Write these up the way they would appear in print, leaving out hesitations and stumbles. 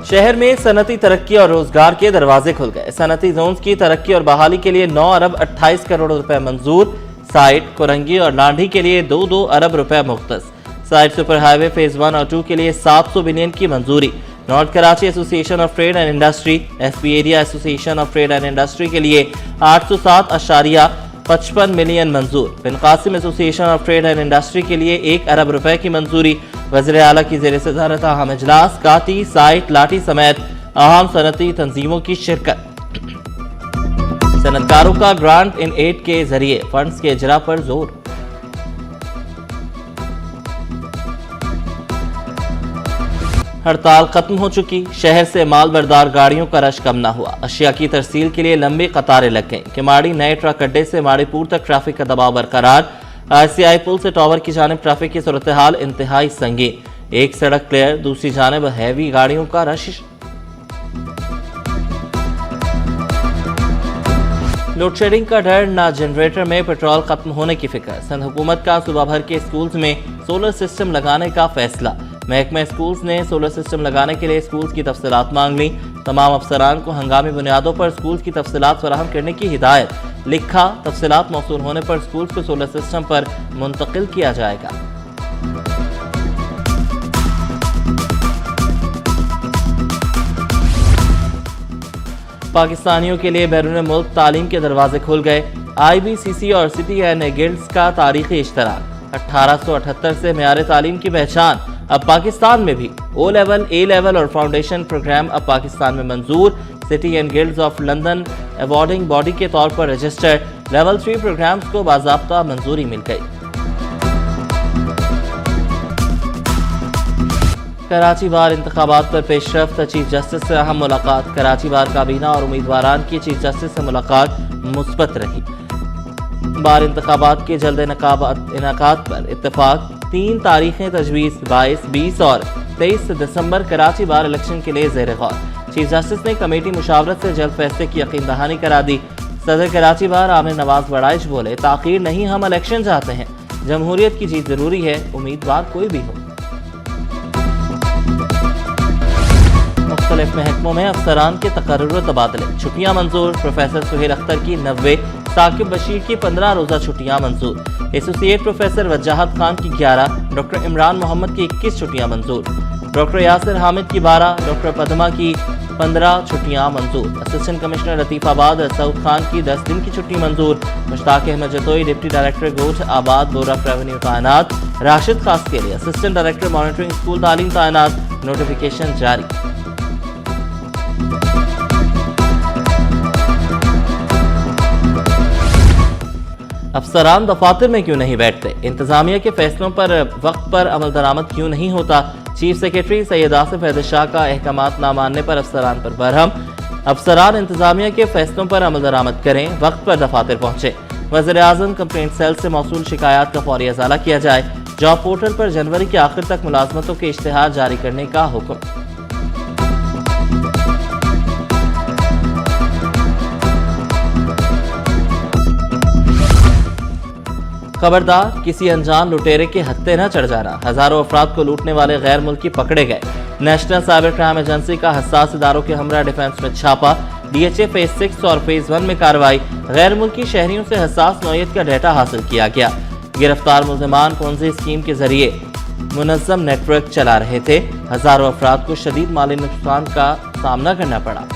शहर में सनती तरक्की और रोजगार के दरवाजे खुल गए। सनती जोन्स की तरक्की और बहाली के लिए 9 अरब 28 करोड़ रुपए मंजूर। साइट कुरंगी और लांढी के लिए 2-2 अरब रुपए मुख्तस। साइट सुपर हाईवे फेज 1 और 2 के लिए 700 बिलियन की मंजूरी। North Karachi association of trade and industry, SP area association of trade and industry के लिए 807.55 मिलियन मंजूर। Bin Qasim association of trade and industry के लिए 1 अरब रुपए की मंजूरी। वज़ीर आला की ज़ेर सदारत अहम इजलास, काती, साइट, लाठी समेत अहम सनती तंजीमों की शिरकत। सनतकारों का ग्रांट इन एड के जरिए फंड्स के इजरा पर जोर। हड़ताल खत्म हो चुकी। शहर से माल बरदार गाड़ियों का रश कम न हुआ। अशिया की तरसील के लिए लंबी कतारें लग गईं। किमाड़ी नए ट्रक अड्डे से माड़ीपुर तक ट्रैफिक का दबाव बरकरार। ICI पुल से टावर की जानिब ट्रैफिक की सूरत हाल इंतहाई संगीन। एक सड़क क्लियर, दूसरी जानिब हैवी गाड़ियों का रश। लोड शेडिंग का डर, ना जनरेटर में पेट्रोल खत्म होने की फिक्र। सिंध हुकूमत का सूबा भर के स्कूल्स में सोलर सिस्टम लगाने का फैसला। महकमा स्कूल्स ने सोलर सिस्टम लगाने के लिए स्कूल्स की तफसीलात मांग ली। तमाम अफसरान को हंगामी बुनियादों पर स्कूल्स की तफसीलात फराहम करने की हिदायत। लिखा, तफसीलात मौसूल होने पर स्कूल्स को सोलर सिस्टम पर मुंतकिल किया जाएगा। पाकिस्तानियों के लिए बैरून मुल्क तालीम के दरवाजे खुल गए। IBCC और सिटी एंड गिल्ड्स का तारीखी इश्तराक। 1878 से मेयार तालीम की पहचान अब पाकिस्तान में भी। O लेवल, A लेवल और फाउंडेशन प्रोग्राम अब पाकिस्तान में मंजूर। City and guilds of London awarding body के तौर पर रजिस्टर्ड। लेवल 3 प्रोग्राम्स को बाज़ाब्ता मंजूरी मिल गई। कराची बार इंतखाबात पर पेशरफ्त, चीफ जस्टिस से अहम मुलाकात। कराची बार काबीना और उम्मीदवारान की चीफ जस्टिस से मुलाकात मुस्बत रही। बार इंतखाबात के जल्द इनाकात पर इत्तेफाक। 3 तारीखें तजवीज़, 22, 20 और 23 दिसंबर कराची बार इलेक्शन के लिए ज़ेर गौर। चीफ जस्टिस ने कमेटी मुशावरत से जल्द फैसले की यकीन दहानी करा दी। सदर कराची बार आमिर नवाज बड़ाइश बोले, ताख़ीर नहीं, हम इलेक्शन चाहते हैं। जमहूरियत की जीत जरूरी है, उम्मीदवार कोई भी हो। मुख्तलिफ महकमों में अफसरान के तकर्रुर तबादले, छुट्टियां मंजूर। प्रोफेसर सुहेल अख्तर की 90, साकिब बशीर की 15 रोज़ा छुट्टियां मंजूर। एसोसिएट प्रोफेसर वजाहत खान की 11, डॉक्टर इमरान मोहम्मद की 21 छुट्टियां मंजूर। डॉक्टर यासिर हामिद की 12, डॉक्टर पदमा की 15 छुट्टियां मंजूर। असिस्टेंट कमिश्नर लतीफ़ाबाद सऊद खान की 10 दिन की छुट्टी मंजूर। मुश्ताक अहमद जतोई डिप्टी डायरेक्टर गोठ आबाद बोरफ रेवेन्यू तैनात। राशिद खास के लिए असिस्टेंट डायरेक्टर मॉनिटरिंग स्कूल तालीम तैनात। नोटिफिकेशन जारी। अफसरान दफातर में क्यों नहीं बैठते? इंतजामिया के फैसलों पर वक्त पर अमल दरामद क्यों नहीं होता? चीफ सेक्रेटरी सैयद आसिफ हैदर शाह का अहकामात ना मानने पर अफसरान पर बरहम। अफसरान इंतजामिया के फैसलों पर अमल दरामद करें, वक्त पर दफातर पहुंचे। वज़ीर आज़म कंप्लेंट सेल से मौसूल शिकायत का फौरी अज़ाला किया जाए। जॉब पोर्टल पर जनवरी के आखिर तक मुलाजमतों के इश्तिहार जारी करने का हुक्म। खबरदार, किसी अनजान लुटेरे के हत्थे न चढ़ जाना। हजारों अफराद को लूटने वाले गैर मुल्की पकड़े गए। नेशनल साइबर क्राइम एजेंसी का हसास इदारों के हमरा डिफेंस में छापा। DHA फेज 6 और फेज 1 में कार्रवाई। गैर मुल्की शहरियों से हसास नौयत का डेटा हासिल किया गया। गिरफ्तार मुल्जिमान पोंजी स्कीम के जरिए मुनज़्ज़म नेटवर्क चला रहे थे। हजारों अफराद को शदीद माली नुकसान का सामना करना पड़ा।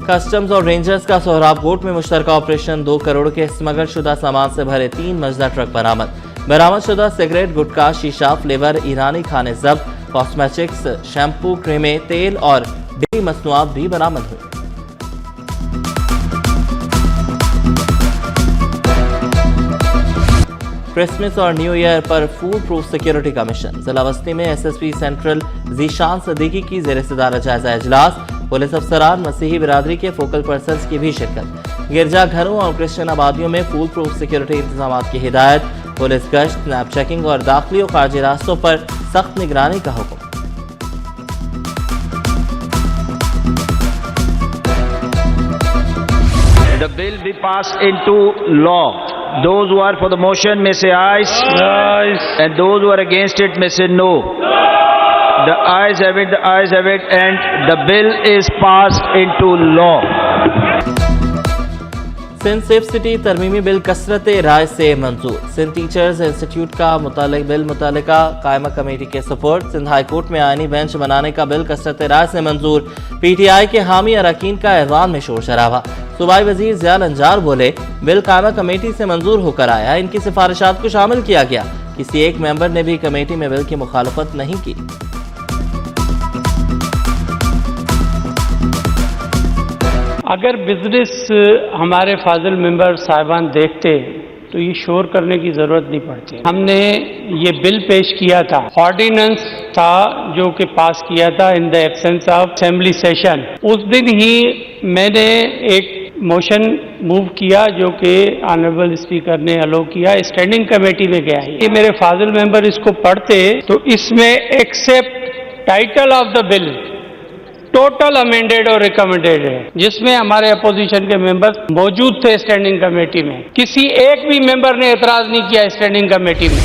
कस्टम्स और रेंजर्स का सोहराब कोट में मुश्तरका ऑपरेशन। 2 करोड़ के स्मगल शुदा सामान से भरे 3 मजदा ट्रक बरामद। बरामद शुदा सिगरेट, गुटखा, शीशा, फ्लेवर, ईरानी खाने जब्त। कॉस्मेटिक्स, शैम्पू, क्रीमें, तेल और डेयरी मसनूआत भी बरामद हुई। क्रिसमस और न्यू ईयर पर फूड प्रूफ सिक्योरिटी का मिशन। जिला बस्ती में SSP सेंट्रल जीशान सदीकी की ज़ेर सदारत जायजा इजलास। पुलिस अफसरान, मसीही बिरादरी के फोकल पर्सन्स की भी शिरकत। गिरजा घरों और क्रिश्चियन आबादियों में फूड प्रूफ सिक्योरिटी इंतजाम की हिदायत। पुलिस गश्त, स्नैप चेकिंग और दाखिली और खारजी रास्तों पर सख्त निगरानी का हुक्म। The bill be passed into law. Those who are for the motion may say ayes. Ayes. And those who are against it may say no. The ayes have it, the ayes have it, and the bill is passed into law. Sindh safe city तरमीमी bill कसरत राय से मंजूर। Sindh teachers institute का bill मुतल्लिका कायमा committee के support. Sindh high court में आईनी बेंच बनाने का बिल कसरत राय से मंजूर। पीटीआई के हामी अरकान का ऐवान में शोर शराबा। सूबाई वजीर ज़ियाल अंजार बोले, बिल कायमा कमेटी से मंजूर होकर आया, इनकी सिफारिशात को शामिल किया गया। किसी एक मेंबर ने भी कमेटी में बिल की मुखालफत नहीं की। अगर बिजनेस हमारे फाजिल मेंबर साहिबान देखते तो ये शोर करने की जरूरत नहीं पड़ती। हमने ये बिल पेश किया था, ऑर्डिनेंस था जो कि पास किया था in the absence of assembly session. उस दिन ही मैंने एक मोशन मूव किया जो कि ऑनरेबल स्पीकर ने अलो किया, स्टैंडिंग कमेटी में गया। ये मेरे फाजिल मेंबर इसको पढ़ते तो इसमें except title of the bill total amended और रिकमेंडेड है, जिसमें हमारे अपोजिशन के मेंबर्स मौजूद थे स्टैंडिंग कमेटी में। किसी एक भी मेंबर ने एतराज नहीं किया स्टैंडिंग कमेटी में।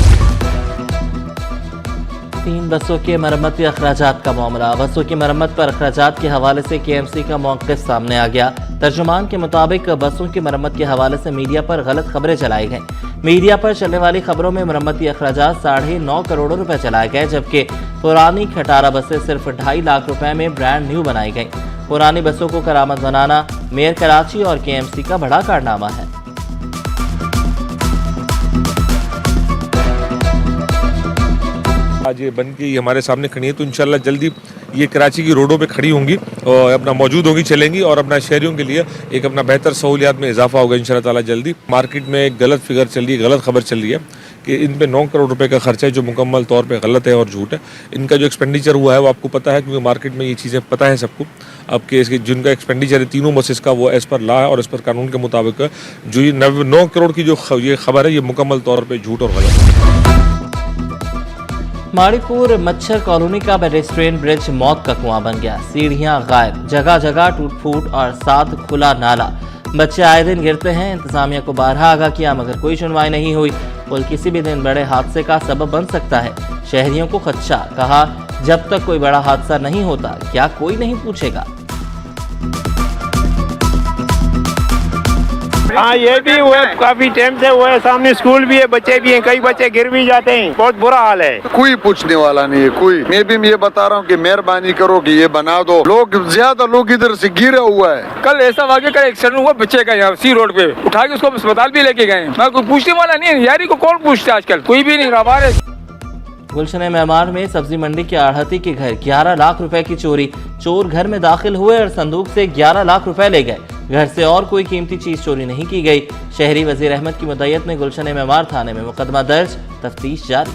3 बसों के मरम्मती अखराजात का मामला। बसों की मरम्मत पर अखराजात के हवाले से केएमसी का मौक़िफ़ सामने आ गया। तर्जुमान के मुताबिक बसों की मरम्मत के हवाले से मीडिया पर गलत खबरें चलाई गईं। मीडिया पर चलने वाली खबरों में मरम्मती अखराजात 9.5 करोड़ रुपए चलाए गए, जबकि पुरानी खटारा बसें सिर्फ 2.5 लाख रुपए में ब्रांड न्यू बनाई गईं। पुरानी बसों को करामत बनाना मेयर कराची और केएमसी का बड़ा कारनामा है। आज ये बन के हमारे सामने खड़ी है, तो इंशाल्लाह जल्दी ये कराची की रोडों पे खड़ी होंगी और अपना मौजूद होंगी, चलेंगी और अपना शहरियों के लिए एक अपना बेहतर सहूलियात में इजाफा होगा इंशाल्लाह ताला जल्दी। मार्केट में एक गलत फिगर चल रही है, गलत खबर चल रही है कि इन पे 9 करोड़ रुपए का खर्चा है, जो मुकम्मल तौर पे गलत है और झूठ है। इनका जो एक्सपेंडिचर हुआ है वो आपको पता है, क्योंकि मार्केट में ये चीज़ें पता है सबको। अब के इसके जिनका एक्सपेंडिचर है तीनों बसेस का, वो एज़ पर लॉ है और एज़ पर कानून के मुताबिक जो ये 9 करोड़ की जो ये खबर है, ये मुकम्मल तौर पर झूठ और गलत है। माड़ीपुर मच्छर कॉलोनी का पेडेस्ट्रियन ब्रिज मौत का कुआं बन गया। सीढ़ियां गायब, जगह जगह टूट फूट और साथ खुला नाला। बच्चे आए दिन गिरते हैं। इंतजामिया को बारहा आगाह किया मगर कोई सुनवाई नहीं हुई। पुल किसी भी दिन बड़े हादसे का सबब बन सकता है। शहरियों को खदशा, कहा जब तक कोई बड़ा हादसा नहीं होता क्या कोई नहीं पूछेगा। हाँ, ये भी हुआ है, काफी टाइम से हुआ है। सामने स्कूल भी है, बच्चे भी हैं, कई बच्चे गिर भी जाते हैं। बहुत बुरा हाल है। कोई पूछने वाला नहीं है कोई। मैं भी ये बता रहा हूँ कि मेहरबानी करो कि ये बना दो। ज्यादा लोग इधर से गिरा हुआ है। कल ऐसा वाक़या का एक्सीडेंट हुआ बच्चे का, यहाँ सी रोड पे उठा के उसको अस्पताल भी लेके गए। कोई पूछने वाला नहीं है। यारी को कौन पूछता है आजकल, कोई भी नहीं। हमारे गुलशन मेहमान में सब्जी मंडी के आढ़ती के घर 11 लाख रुपए की चोरी। चोर घर में दाखिल हुए और संदूक से 11 लाख रुपए ले गए। घर से और कोई कीमती चीज चोरी नहीं की गई। शहरी वजीर अहमद की मुद्दत में गुलशन मेहमान थाने में मुकदमा दर्ज, तफ्तीश जारी।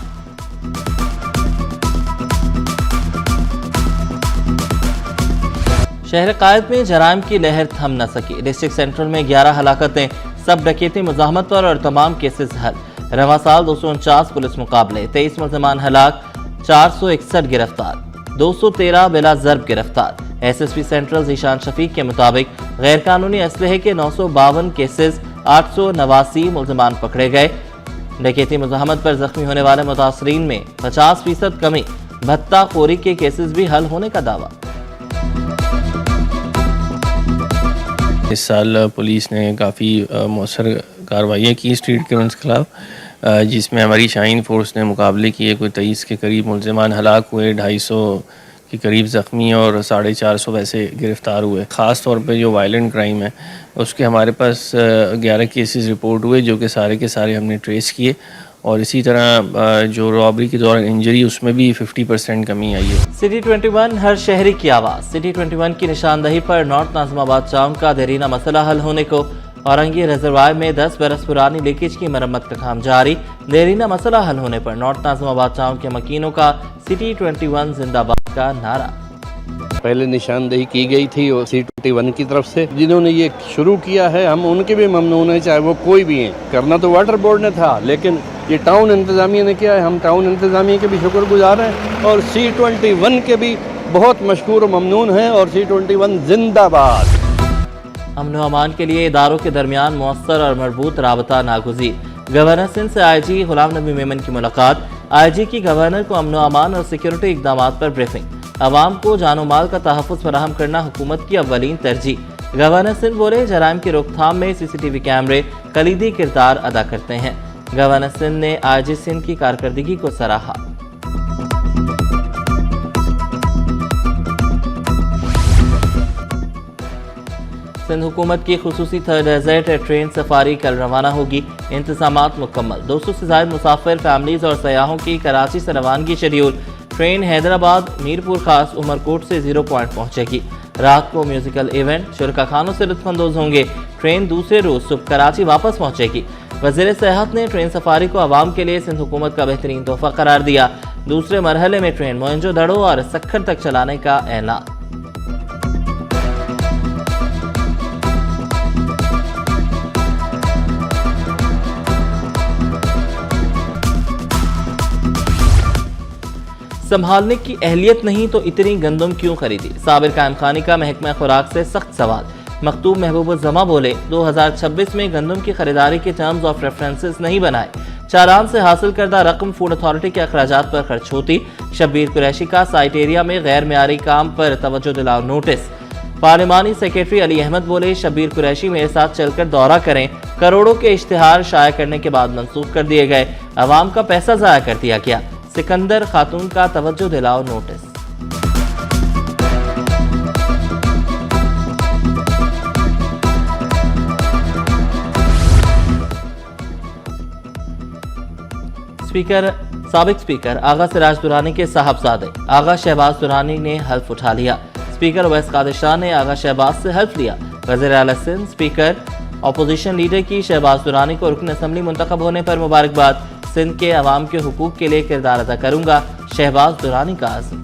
शहर कायद में जराइम की लहर थम न सकी। डिस्ट्रिक्ट सेंट्रल में 11 हलाकतें, सब डकैती मुज़ाहमत पर और तमाम केसेस हल। रवा साल 249 पुलिस मुकाबले, 23 मुलजमान हलाक, 461 गिरफ्तार, 213 बिला जर्ब गिरफ्तार। एसएसपी सेंट्रल ज़ीशान शफीक के मुताबिक गैर कानूनी असलहे के 952 केसेस, 889 मुलजमान पकड़े गए। डकैती मुज़ाहमत पर जख्मी होने वाले मुतासरीन में 50% कमी। भत्ता खोरी के केसेस भी हल होने का दावा। इस साल पुलिस ने काफ़ी मौसर कार्रवाइयाँ की स्ट्रीट क्रिमिनल्स के खिलाफ, जिसमें हमारी शाहीन फोर्स ने मुकाबले किए। कोई 23 के करीब मुलजमान हलाक हुए, 250 के करीब ज़ख्मी और 450 वैसे गिरफ़्तार हुए। ख़ास तौर पे जो वायलेंट क्राइम है उसके हमारे पास 11 केसेस रिपोर्ट हुए, जो कि सारे के सारे हमने ट्रेस किए। और इसी तरह जो रॉबरी के दौरान इंजरी, उसमें भी 50% कमी आई है। सिटी 21 हर शहरी की आवाज़। सिटी 21 की निशानदही पर नॉर्थ नाज़िमाबाद टाउन का देरीना मसला हल होने को। औरंगी रिजर्वायर में 10 बरस पुरानी लीकेज की मरम्मत का काम जारी। देरीना मसला हल होने पर नॉर्थ नाज़िमाबाद टाउन के मकीनों का सिटी 21 जिंदाबाद का नारा। पहले निशानदेही की गई थी और C21 की तरफ से, जिन्होंने ये शुरू किया है हम उनके भी ममनून है, चाहे वो कोई भी हैं। करना तो वाटर बोर्ड ने था, लेकिन ये टाउन इंतज़ामिया ने किया है। हम टाउन इंतज़ामिया के भी शुक्रगुजार हैं और C21 के भी बहुत मशकूर और ममनून हैं। और C21 जिंदाबाद। अमन व अमान के लिए इदारों के दरमियान मौसर और मजबूत राबता नागुज़ीर। गवर्नर सिंध से आईजी गुलाम नबी मेमन की मुलाकात, आईजी की गवर्नर को अमन अमान और सिक्योरिटी इकदाम पर ब्रीफिंग। अवाम को जानो माल का तहफ़्फ़ुज़ फराहम करना हुकूमत की अव्वलीन तरजीह। गवर्नर सिंध बोले, जराइम की रोकथाम में सीसीटीवी कैमरे कलीदी किरदार अदा करते हैं। गवर्नर सिंध ने आईजी सिंध की कारकर्दगी को सराहा। सिंध हुकूमत की खुसूसी थर्ड डेजर्ट ट्रेन सफारी कल रवाना होगी। इंतजामात मुकम्मल। 200 से ज़ायद मुसाफिर, फैमिलीज और सयाहों की कराची से रवानगी शेड्यूल। ट्रेन हैदराबाद, मीरपुर खास, उमरकोट से 0 पॉइंट पहुंचेगी। रात को म्यूजिकल इवेंट, शुरका खानों से लुत्फानंदोज होंगे। ट्रेन दूसरे रोज सुबह कराची वापस पहुंचेगी। वज़ीर सेहत ने ट्रेन सफारी को आवाम के लिए सिंध हुकूमत का बेहतरीन तोहफा करार दिया। दूसरे मरहले में ट्रेन मोइंजो-दड़ो और सक्खर तक चलाने का ऐलान। संभालने की अहलियत नहीं तो इतनी गंदम क्यों खरीदी? साबिर कायम खानी का महकमा खुराक से सख्त सवाल। मखतूब महबूब-उज़-ज़मा बोले, 2026 में गंदम की खरीदारी के टर्म्स ऑफ रेफरेंसेस नहीं बनाए। चालान से हासिल करदा रकम फूड अथॉरिटी के अखराजात पर खर्च होती। शब्बीर कुरैशी का साइट एरिया में गैर मेयारी काम पर तवज्जो दिलाओ नोटिस। पार्लिमानी सेक्रेटरी अली अहमद बोले, शब्बीर कुरैशी मेरे साथ चलकर दौरा करें। करोड़ों के इश्तिहार शाया करने के बाद मंसूख कर दिए गए। अवाम का पैसा ज़ाया कर दिया गया। सिकंदर खातून का तवज्जो दिलाओ नोटिस। साबिक स्पीकर आगा सिराज दुरानी के साहबजादे आगा शहबाज दुरानी ने हल्फ उठा लिया। स्पीकर अवैस कादिर ने आगा शहबाज से हल्फ लिया। वज़ीर आला सिंध स्पीकर अपोजिशन लीडर की शहबाज दुरानी को रुकन असम्बली मुंतखब होने पर मुबारकबाद। सिंध के अवाम के हुकूक के लिए किरदार अदा करूंगा, शहबाज दुरानी का आज़म।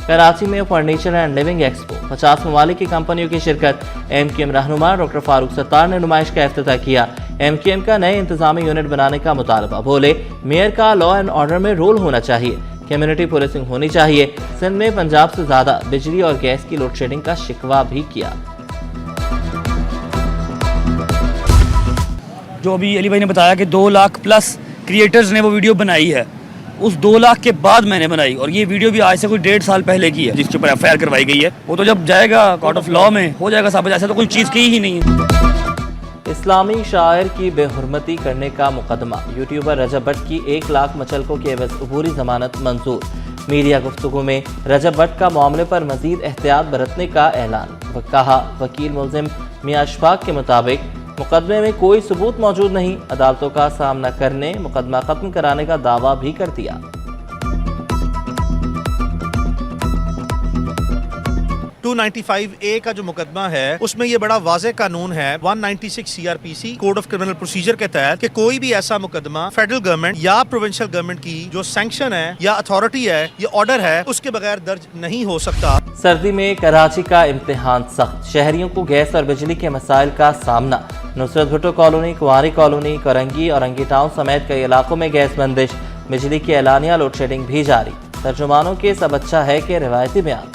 कराची में फर्नीचर एंड लिविंग एक्सपो, 50 ममालिक की कंपनियों की शिरकत। MQM रहनुमा डॉक्टर फारूक सत्तार ने नुमाइश का इफ्तिताह किया। MQM का नए इंतजामी यूनिट बनाने का मुतालबा। बोले, मेयर का लॉ एंड ऑर्डर में रोल होना चाहिए, कम्युनिटी पुलिसिंग होनी चाहिए। सिंध में पंजाब से ज्यादा बिजली और गैस की लोड शेडिंग का शिकवा भी किया। जो अभी अली भाई ने बताया कि 2 लाख प्लस क्रिएटर्स ने वो वीडियो बनाई है, उस 2 लाख के बाद मैंने बनाई, और ये वीडियो भी आज से कोई 1.5 साल पहले की है, जिसके ऊपर FIR करवाई गई है। वो तो जब जाएगा कोर्ट ऑफ लॉ में हो जाएगा साबित। ऐसा तो कोई चीज़ की ही नहीं है। इस्लामी शायर की बेहुरमती करने का मुकदमा। यूट्यूबर रजब भट्ट की 1 लाख मचलकों के एवज अबूरी जमानत मंजूर। मीडिया गुफ्तगू में रजब भट्ट का मामले पर मजीद एहतियात बरतने का ऐलान। कहा, वकील मुल्जिम मियां अशफाक के मुताबिक मुकदमे में कोई सबूत मौजूद नहीं। अदालतों का सामना करने, मुकदमा खत्म कराने का दावा भी कर दिया। 295A का जो मुकदमा है उसमें ये बड़ा वाज़ेह कानून है 196 CRPC code of criminal procedure के तहत कि कोई भी ऐसा मुकदमा फेडरल गवर्नमेंट या प्रोविंशियल गवर्नमेंट की जो सैंक्शन है या अथॉरिटी है या ऑर्डर है उसके बगैर दर्ज नहीं हो सकता। सर्दी में कराची का इम्तिहान सख्त। शहरियों को गैस और बिजली के मसाइल का सामना। नुसरत भुट्टो कॉलोनी, कुंवारी कॉलोनी, करंगी और अंगी टाउन समेत कई इलाकों में गैस बंदिश। बिजली की एलानिया लोड शेडिंग भी जारी। तर्जुमानों के सब अच्छा है कि रिवायती बयान।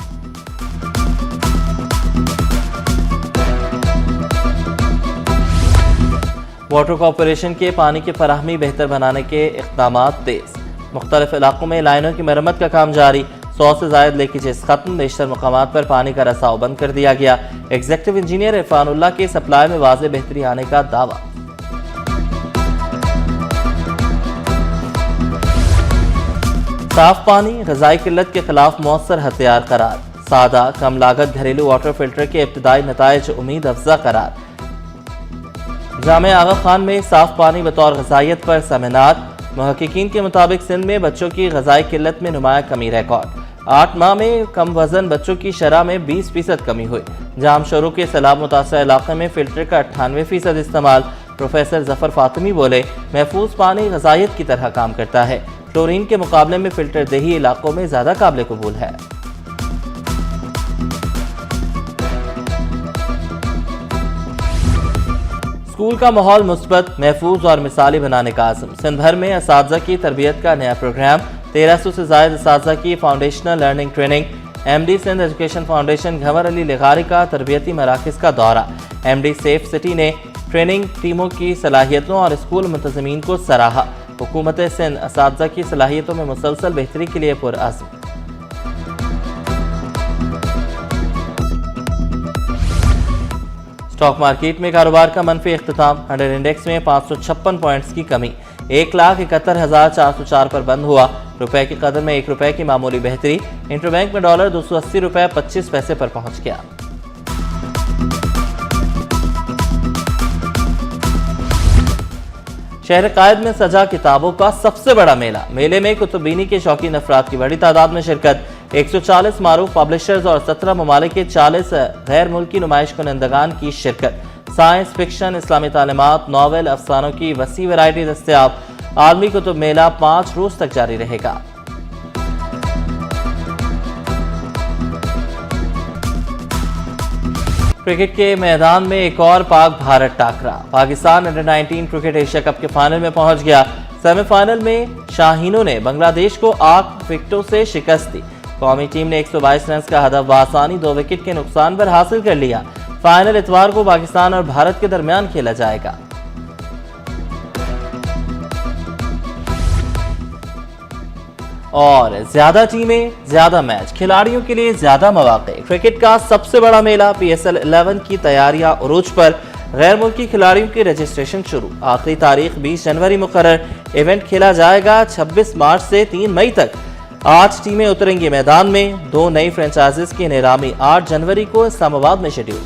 वाटर कॉरपोरेशन के पानी की फराहमी बेहतर बनाने के इक़दाम तेज। मुख्तलिफ इलाकों में लाइनों की मरम्मत का काम जारी। 100 से ज़ायद लीकेजेस खत्म। बेशतर मकामात पर पानी का रसाव बंद कर दिया गया। एग्जीक्यूटिव इंजीनियर इरफानुल्लाह के सप्लाई में वाज़े बेहतरी आने का दावा। साफ पानी ग़ज़ाई किल्लत के खिलाफ मौसर हथियार करार। सादा कम लागत घरेलू वाटर फिल्टर के इब्तदाई नताइज उम्मीद अफजा करार। जामिया आगा खान में साफ पानी बतौर ग़ज़ाइयत पर सेमिनार। मुहक्किकीन के मुताबिक सिंध में बच्चों की ग़ज़ाई किल्लत में नुमाया कमी रिकॉर्ड। 8 माह में कम वजन बच्चों की शरह में 20% कमी हुई। जाम शोरों के सैलाब मुतासर इलाके में फिल्टर का 98% इस्तेमाल। प्रोफेसर जफर फातिमी बोले, महफूज पानी ग़ज़ाइयत की तरह काम करता है। क्लोरीन के मुकाबले में फिल्टर देही इलाकों में ज़्यादा काबिल कबूल है। स्कूल का माहौल मुस्बत, महफूज और मिसाली बनाने का आज़म। सिंध भर में असातिज़ा की तरबियत का नया प्रोग्राम। 1300 से ज़ायद असातिज़ा की foundational learning training. MD Sindh education foundation Ghanwar Ali लिगारी का तरबियती मराकज़ का दौरा। MD सेफ सिटी ने ट्रेनिंग टीमों की सलाहियतों और स्कूल मुंतज़मीन को सराहा। हुकूमत सिंध असातिज़ा की सलाहियतों में मुसलसल बेहतरी के लिए पुरअज़्म। स्टॉक मार्केट में कारोबार का मनफी इख्तिताम। 100 इंडेक्स में 556 पॉइंट्स की कमी 1,71,404 पर बंद हुआ। रुपए की कदर में ₹1 की मामूली बेहतरी। इंटरबैंक में डॉलर $280.25 पर पहुंच गया। शहर कायद में सजा किताबों का सबसे बड़ा मेला। मेले में कुतुबीनी के शौकीन अफराद की बड़ी तादाद में शिरकत। 140 मारूफ पब्लिशर्स और 17 ममालिक के 40 गैर मुल्की नुमाइश कुनंदगान की शिरकत। साइंस फिक्शन, इस्लामी तालीमात, नावल, अफसानों की वसी वैरायटी दस्तयाब। आलमी कुतुब मेला 5 रोज तक जारी रहेगा। क्रिकेट के मैदान में एक और पाक भारत टाकरा। Pakistan under nineteen cricket Asia cup के फाइनल में पहुंच गया। सेमीफाइनल में शाहीनों ने बांग्लादेश को 8 विकेटों से शिकस्त दी। कौमी टीम ने 122 रन का हदफ बआसानी 2 विकेट के नुकसान पर हासिल कर लिया। फाइनल इतवार को पाकिस्तान और भारत के दरमियान खेला जाएगा। और ज्यादा टीमें, ज्यादा मैच, खिलाड़ियों के लिए ज्यादा मौके। क्रिकेट का सबसे बड़ा मेला PSL 11 की तैयारियां उरूज पर। गैर मुल्की खिलाड़ियों की रजिस्ट्रेशन शुरू। आखिरी तारीख 20 जनवरी मुकर्रर। इवेंट खेला जाएगा 26 मार्च से 3 मई तक। 8 टीमें उतरेंगी मैदान में। 2 नई फ्रेंचाइजीज की नीलामी 8 जनवरी को इस्लामाबाद में शेड्यूल।